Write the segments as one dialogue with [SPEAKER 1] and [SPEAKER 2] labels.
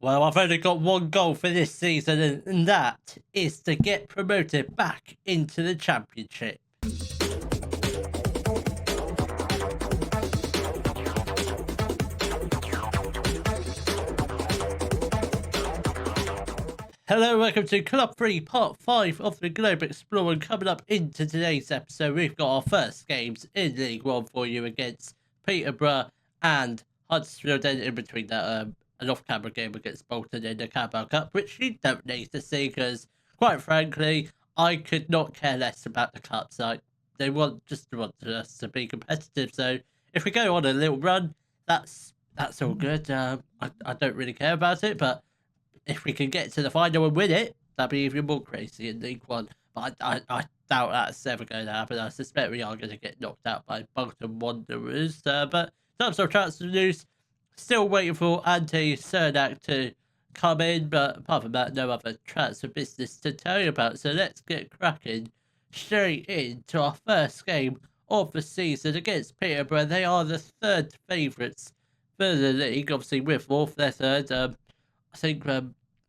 [SPEAKER 1] Well, I've only got one goal for this season, and that is to get promoted back into the Championship. Hello, welcome to Club 3, Part 5 of the Globe Explorer. And coming up into today's episode, we've got our first games in League One for you against Peterborough and Huddersfield. Then in between that, an off-camera game against Bolton in the Carabao Cup, which you don't need to see because, quite frankly, I could not care less about the cups. They want us to be competitive. So if we go on a little run, that's all good. I don't really care about it, but if we can get to the final and win it, that'd be even more crazy in League One. But I doubt that's ever going to happen. I suspect we are going to get knocked out by Bolton Wanderers. But in terms of transfer news, still waiting for Ante Cernak to come in. But apart from that, no other transfer business to tell you about. So let's get cracking straight into our first game of the season against Peterborough. They are the third favourites for the league. Obviously, with Wolf, they're third. I think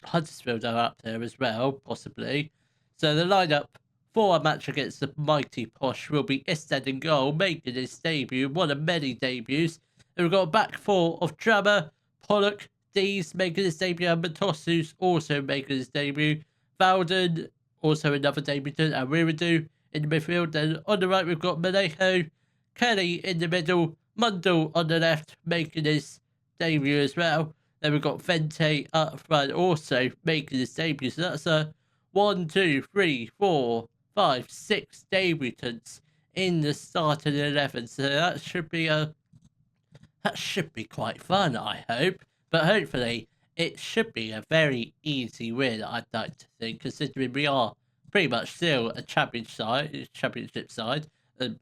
[SPEAKER 1] Huddersfield are up there as well, possibly. So the lineup for a match against the mighty Posh will be Isted in goal, making his debut, one of many debuts. And we've got a back four of Drama, Pollock, Dees making his debut, and Matossus also making his debut. Valden, also another debutant, and Wiridou in the midfield. And on the right, we've got Manejo, Kelly in the middle, Mundell on the left, making his debut as well. Then we've got Vente up front, also making his debut. So that's a 1, 2, 3, 4, 5, 6 debutants in the starting 11. So that should be quite fun, I hope. But hopefully it should be a very easy win, I'd like to think, considering we are pretty much still a championship side, with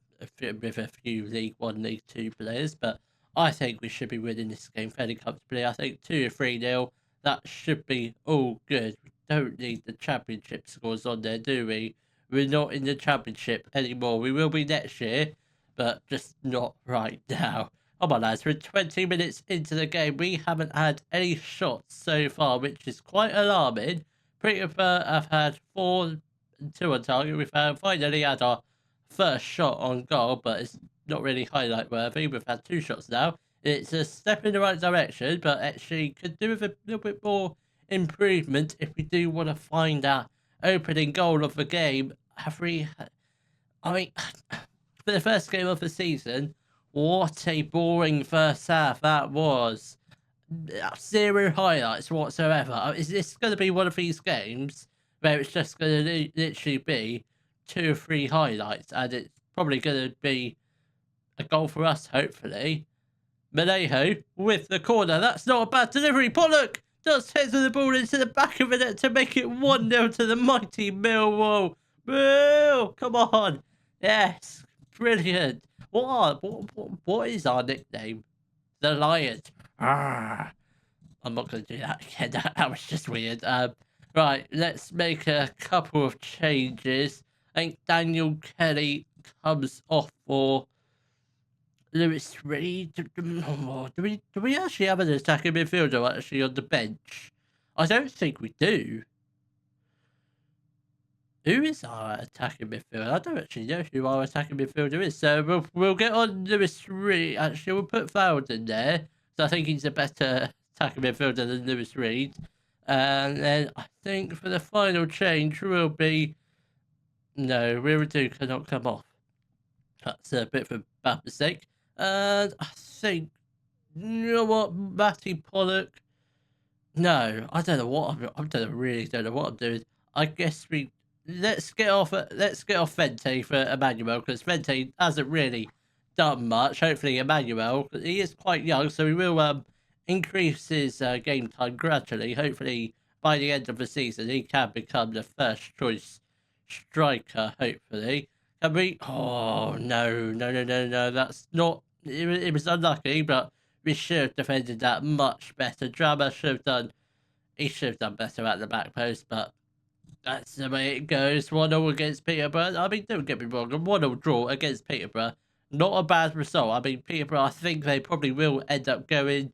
[SPEAKER 1] a few League 1, League 2 players. But I think we should be winning this game fairly comfortably. I think 2 or 3-0. That should be all good. We don't need the championship scores on there, do we? We're not in the championship anymore. We will be next year, but just not right now. Come on, lads. We're 20 minutes into the game. We haven't had any shots so far, which is quite alarming. Peterborough have had 4 and 2 on target. We've finally had our first shot on goal, but it's not really highlight worthy. We've had 2 shots now. It's a step in the right direction, but actually could do with a little bit more improvement if we do want to find that opening goal of the game. For the first game of the season, what a boring first half that was. 0 highlights whatsoever. Is this going to be one of these games where it's just going to literally be 2 or 3 highlights, and it's probably going to be a goal for us, hopefully. Manejo with the corner. That's not a bad delivery. Pollock just heads the ball into the back of it to make it 1-0 to the mighty Millwall. Mill, come on. Yes, brilliant. What is our nickname? The Lion. I'm not going to do that again. That was just weird. Right, let's make a couple of changes. I think Daniel Kelly comes off for Lewis Reed. Do we actually have an attacking midfielder actually on the bench? I don't think we do. Who is our attacking midfielder? I don't actually know who our attacking midfielder is. So we'll get on Lewis Reed. Actually, we'll put Fowler in there. So I think he's a better attacking midfielder than Lewis Reed. And then I think for the final change will be... No, Wiridou cannot come off. That's a bit of a bad mistake. And I think, you know what, Matty Pollock. No, I don't know what really don't know what I'm doing. I guess let's get off Vente for Emmanuel, because Vente hasn't really done much. Hopefully Emmanuel, he is quite young, so we will increase his game time gradually. Hopefully by the end of the season he can become the first choice striker, hopefully. Can we? Oh, no. That's not... It was unlucky, but we should have defended that much better. Drama should have done... He should have done better at the back post, but that's the way it goes. 1-0 against Peterborough. I mean, don't get me wrong. A 1-0 draw against Peterborough. Not a bad result. I mean, Peterborough, I think they probably will end up going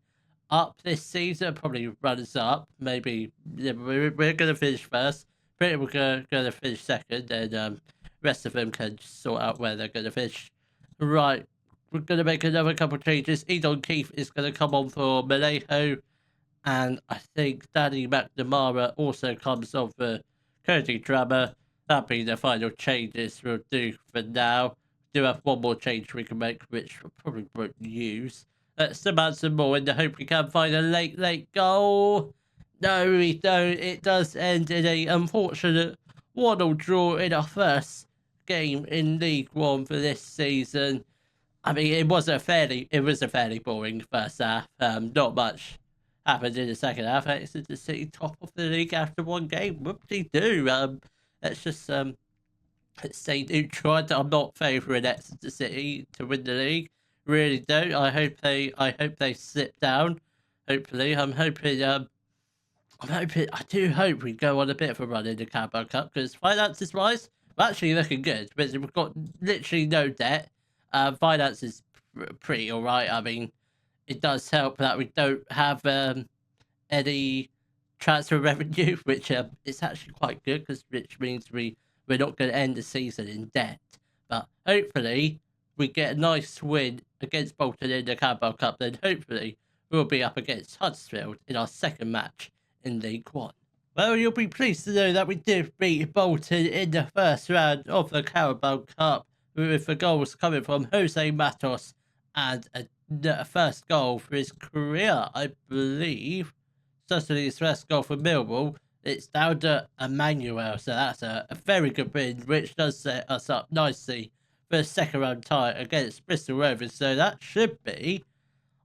[SPEAKER 1] up this season, probably runners up. Maybe yeah, we're going to finish first. Britain we're going to finish second, and rest of them can sort out where they're going to finish. Right, we're going to make another couple of changes. Edon Keith is going to come on for Malejo, and I think Danny McNamara also comes on for Cody Drummer. That'll be the final changes we'll do for now. Do have one more change we can make, which we probably won't use. Let's add some more in the hope we can find a late goal. No, we don't. It does end in a unfortunate 1-1 draw in our first game in League One for this season. I mean, it was a fairly boring first half. Not much happened in the second half. Exeter City top of the league after one game. Whoop-de-doo. Let's just let's stay neutral. I'm not favouring Exeter City to win the league. Really don't. I hope they slip down. Hopefully, I do hope we go on a bit of a run in the Carabao Cup, because finances wise, we're actually looking good. But we've got literally no debt. Finance is pretty alright. I mean, it does help that we don't have any transfer revenue, which is actually quite good, which means we're not going to end the season in debt. But hopefully we get a nice win against Bolton in the Carabao Cup. Then hopefully we'll be up against Huddersfield in our second match in League One. Well, you'll be pleased to know that we did beat Bolton in the first round of the Carabao Cup, with the goals coming from Jose Matos and a first goal for his career, I believe. Certainly his first goal for Millwall. It's down to Emmanuel, so that's a very good win, which does set us up nicely for a second round tie against Bristol Rovers. So that should be,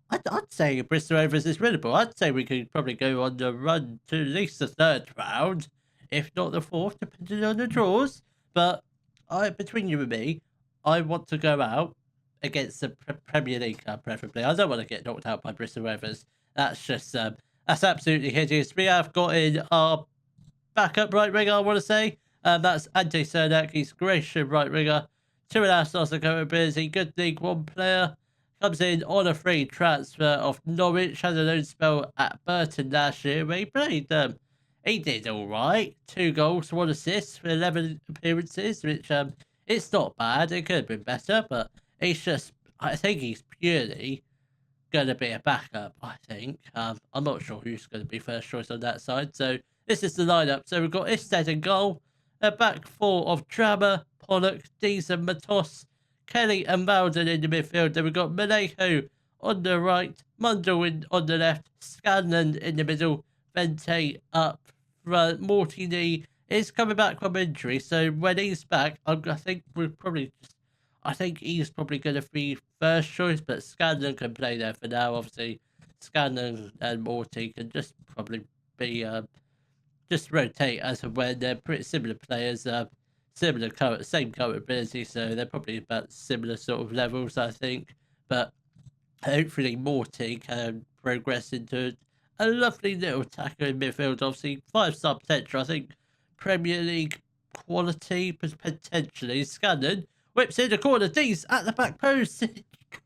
[SPEAKER 1] I'd say Bristol Rovers is winnable. I'd say we could probably go on the run to at least the third round, if not the fourth, depending on the draws. But between you and me, I want to go out against the Premier League club, preferably. I don't want to get knocked out by Bristol Rovers. That's just that's absolutely hideous. We have got in our backup right winger, I want to say. That's Ante Cernak. He's Croatian right winger. 2.5 stars of ability. Good League One player. Comes in on a free transfer of Norwich. Had a loan spell at Burton last year where he played. He did all right. 2 goals, 1 assist for 11 appearances, which it's not bad. It could have been better, but I think he's purely going to be a backup, I think. I'm not sure who's going to be first choice on that side. So this is the lineup. So we've got Isted in goal. A back 4 of Drama, Pollock, Dees and Matos, Kelly and Malden in the midfield. Then we've got Malejo on the right, Mundell on the left, Scanlon in the middle, Vente up front. Mortini is coming back from injury, so when he's back, I think he's probably going to be first choice, but Scanlon can play there for now. Obviously, Scanlon and Morty can just probably be just rotate as and when. They're pretty similar players, same current ability, so they're probably about similar sort of levels, I think. But hopefully Morty can progress into a lovely little attacker in midfield. Obviously, 5-star potential. I think Premier League quality potentially. Scanlon whips in the corner. D's at the back post.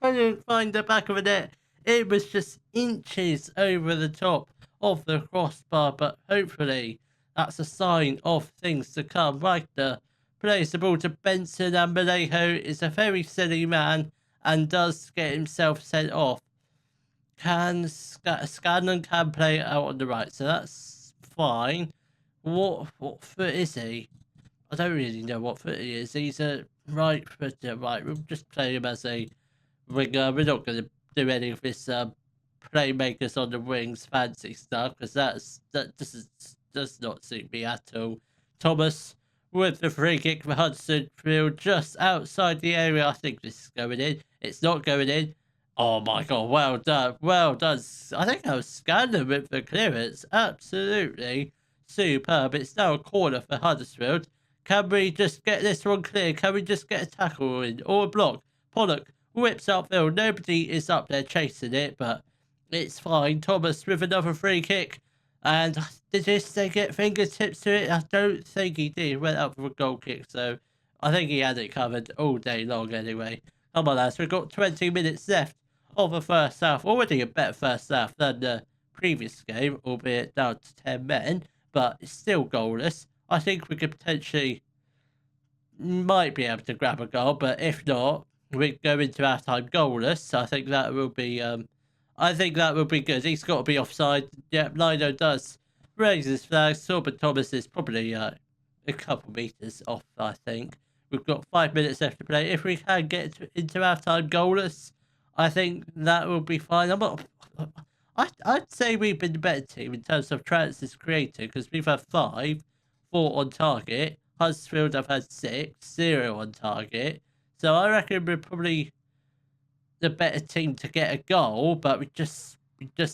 [SPEAKER 1] Couldn't find the back of the net. It was just inches over the top of the crossbar, but hopefully that's a sign of things to come. Reichner plays the ball to Benson, and Malejo is a very silly man and does get himself sent off. Scanlon can play out on the right, so that's fine. What foot is he? I don't really know what foot he is. He's a right footer. Right, we'll just play him as a winger. We're not going to do any of this playmakers on the wings fancy stuff, because that does not suit me at all. Thomas with the free kick for Huddersfield just outside the area. I think this is going in. It's not going in. Oh my god, well done. Well done. I think I was Scanlon with the clearance. Absolutely superb. It's now a corner for Huddersfield. Can we just get this one clear? Can we just get a tackle in or a block? Pollock whips upfield. Nobody is up there chasing it, but it's fine. Thomas with another free kick. And did they get fingertips to it? I don't think he did. He went up for a goal kick, so I think he had it covered all day long anyway. Come on, lads. We've got 20 minutes left of the first half. Already a better first half than the previous game, albeit down to 10 men, but it's still goalless. I think we could potentially might be able to grab a goal, but if not, we go into halftime goalless. So I think that will be good. He's got to be offside. Yeah, Lino does raise his flag. Sorban Thomas is probably a couple meters off, I think. We've got 5 minutes left to play. If we can get into halftime goalless, I think that will be fine. I'd say we've been the better team in terms of chances created because we've had 5, 4 on target. Huddersfield have had 6, 0 on target. So I reckon we're probably the better team to get a goal, but we just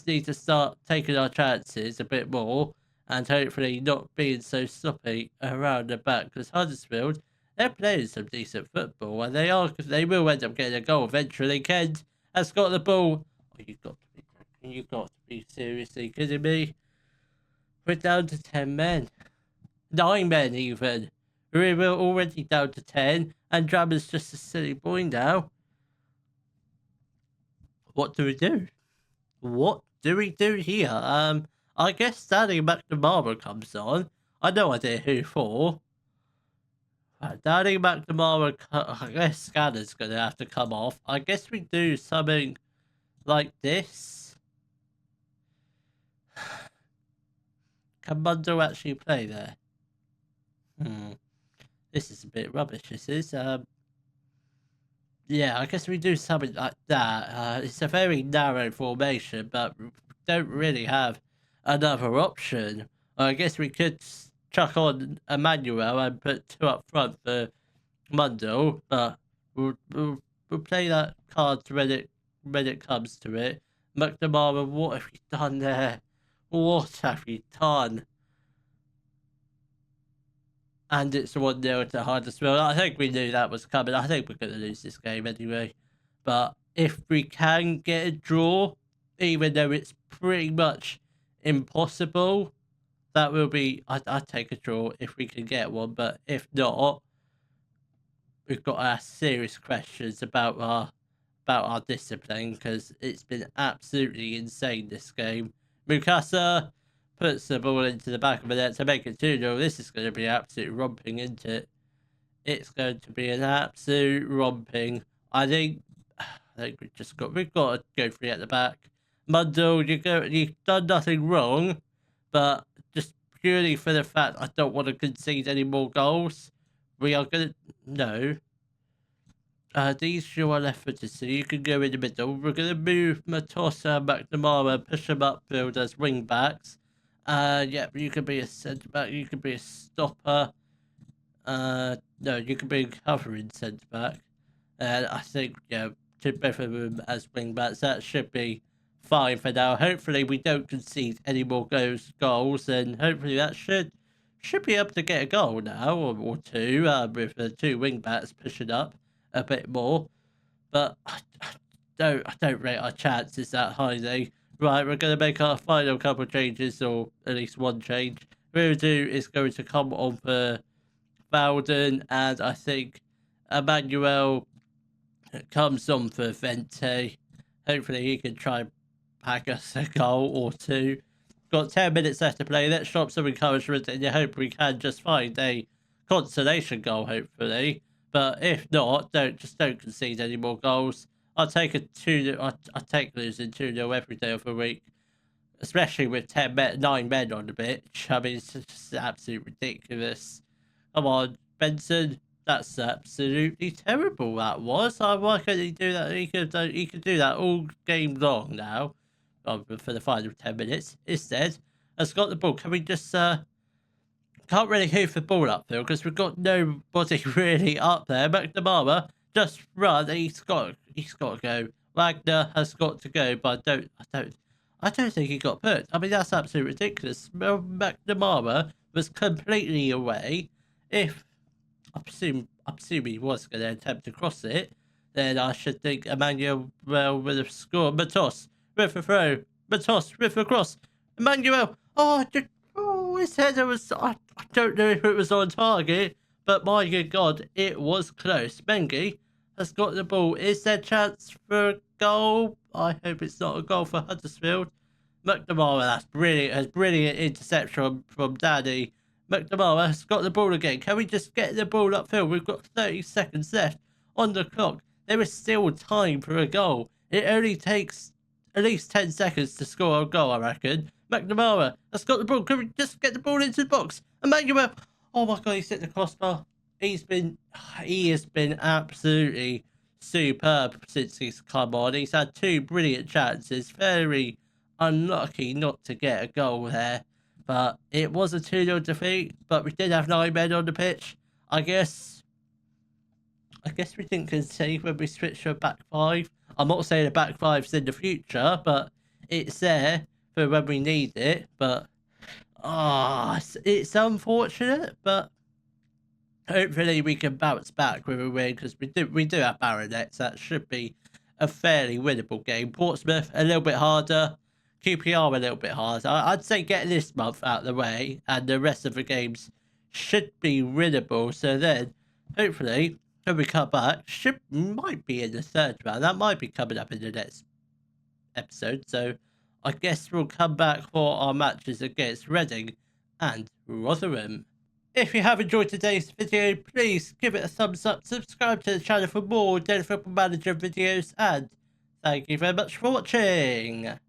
[SPEAKER 1] need to start taking our chances a bit more and hopefully not being so sloppy around the back because Huddersfield, they're playing some decent football and they will end up getting a goal eventually. Kent has got the ball. Oh, you've got to be seriously kidding me. We're down to 10 men. 9 men even. We're already down to 10 and Drummer's just a silly boy now. What do we do? What do we do here? I guess Danny McNamara comes on. I no idea who for. Danny McNamara, I guess Scanner's going to have to come off. I guess we do something like this. Can Mundo actually play there? This is a bit rubbish, this is. Yeah, I guess we do something like that. It's a very narrow formation, but we don't really have another option. I guess we could chuck on Emmanuel and put 2 up front for Mundo, but we'll play that card when it comes to it. McNamara, what have you done there? What have you done? And it's 1-0 to Huddersfield. I think we knew that was coming. I think we're going to lose this game anyway. But if we can get a draw, even though it's pretty much impossible, that will be... I'd take a draw if we can get one. But if not, we've got to ask serious questions about our discipline because it's been absolutely insane, this game. Mukasa puts the ball into the back of the net to make it 2-0. This is going to be absolute romping, isn't it? It's going to be an absolute romping. I think we've got to go free at the back. Mundo, you've done nothing wrong, but just purely for the fact I don't want to concede any more goals, we are going to... No. These you are left footed, so you can go in the middle. We're going to move Matosa and McNamara, push them upfield as wing backs. Yeah, you can be a centre back, you can be a stopper. No, you can be a covering centre back. And I think, yeah, both of them as wing backs, that should be fine for now. Hopefully we don't concede any more goals, and hopefully that should be able to get a goal now or 2, with the 2 wing backs pushing up a bit more. But I don't rate our chances that highly. Right, we're going to make our final couple changes, or at least one change. Rudu is going to come on for Bowden, and I think Emmanuel comes on for Vente. Hopefully he can try and pack us a goal or 2. Got 10 minutes left to play. Let's drop some encouragement, and you hope we can just find a consolation goal, hopefully. But if not, don't concede any more goals. I'll take a 2. I'll take losing 2-0 every day of the week, especially with 9 men on the pitch. I mean, it's just absolutely ridiculous. Come on, Benson. That's absolutely terrible. That was. Why couldn't he do that? He could do that all game long now, for the final 10 minutes. Instead, has got the ball. Can we just can't really hoof the ball upfield because we've got nobody really up there. McNamara, just run. He's got to go. Wagner has got to go, but I don't think he got put. I mean, that's absolutely ridiculous. McNamara was completely away. If I presume he was going to attempt to cross it, then I should think Emmanuel would have scored. Matos with a throw. Matos with a cross. Emmanuel. His header was... I don't know if it was on target, but my good God, it was close. Mengi has got the ball. Is there a chance for a goal? I hope it's not a goal for Huddersfield. McNamara, that's brilliant. Has brilliant interception from Danny. McNamara has got the ball again. Can we just get the ball upfield? We've got 30 seconds left on the clock. There is still time for a goal. It only takes at least 10 seconds to score a goal, I reckon. McNamara has got the ball. Can we just get the ball into the box? Emmanuel. Oh my God, he's hit the crossbar. He has been absolutely superb since he's come on. He's had 2 brilliant chances. Very unlucky not to get a goal there. But it was a 2-0 defeat. But we did have 9 men on the pitch. I guess we didn't concede when we switched to a back 5. I'm not saying a back 5's in the future, but it's there for when we need it. But it's unfortunate, but hopefully we can bounce back with a win, because we do have Baronets. That should be a fairly winnable game. Portsmouth a little bit harder, QPR a little bit harder. I'd say get this month out of the way, and the rest of the games should be winnable. So then, hopefully, when we come back, might be in the 3rd round. That might be coming up in the next episode. So I guess we'll come back for our matches against Reading and Rotherham. If you have enjoyed today's video, please give it a thumbs up, subscribe to the channel for more Daily Football Manager videos, and thank you very much for watching.